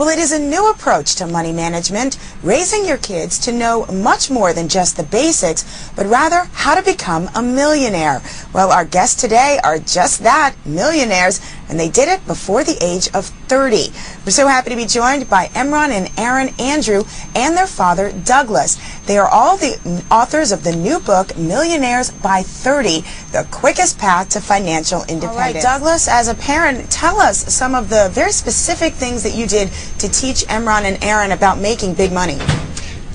Well, it is a new approach to money management, raising your kids to know much more than just the basics, but rather how to become a millionaire. Well, our guests today are just that, millionaires, and they did it before the age of 30. We're so happy to be joined by Emron and Aaron Andrew and their father, Douglas. They are all the authors of the new book, Millionaires by 30, The Quickest Path to Financial Independence. All right, Douglas, as a parent, tell us some of the very specific things that you did to teach Emron and Aaron about making big money.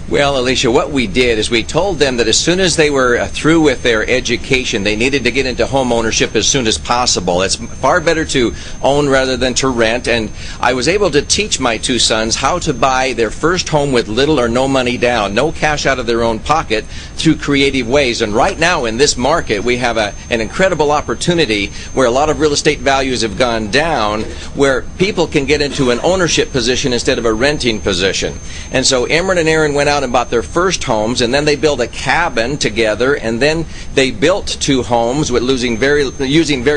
Well, Alicia, what we did is we told them that as soon as they were through with their education, they needed to get into home ownership as soon as possible. It's far better to own rather than to rent, and I was able to teach my two sons how to buy their first home with little or no money down, no cash out of their own pocket, through creative ways. And right now in this market, we have an incredible opportunity where a lot of real estate values have gone down, where people can get into an ownership position instead of a renting position. And so Emron and Aaron went out and bought their first homes, and then they built a cabin together, and then they built two homes with using very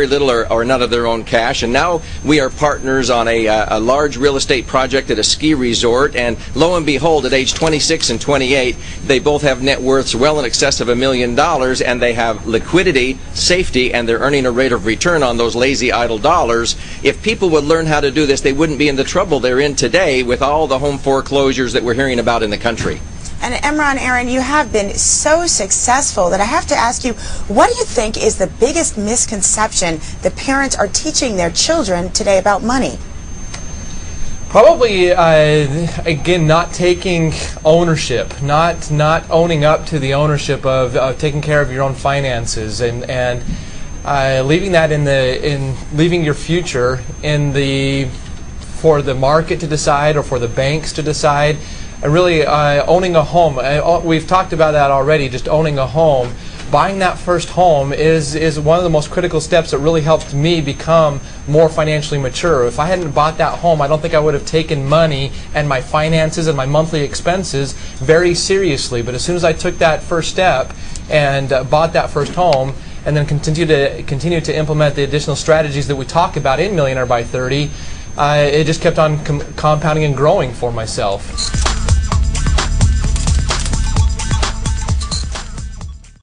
little or none of their own cash. And now we are partners on a large real estate project at a ski resort, and lo and behold, at age 26 and 28, they both have net worths well in excess of $1 million, and they have liquidity, safety, and they're earning a rate of return on those lazy idle dollars. If people would learn how to do this, they wouldn't be in the trouble they're in today with all the home foreclosures that we're hearing about in the country. And Emron, Aaron, you have been so successful that I have to ask you, what do you think is the biggest misconception that parents are teaching their children today about money? Probably, again, not taking ownership, not owning up to the ownership of taking care of your own finances, and leaving that leaving your future for the market to decide or for the banks to decide. Really owning a home. We've talked about that already, just owning a home. Buying that first home is one of the most critical steps that really helped me become more financially mature. If I hadn't bought that home, I don't think I would have taken money and my finances and my monthly expenses very seriously. But as soon as I took that first step and bought that first home, and then continue to implement the additional strategies that we talk about in Millionaire by 30, it just kept on compounding and growing for myself.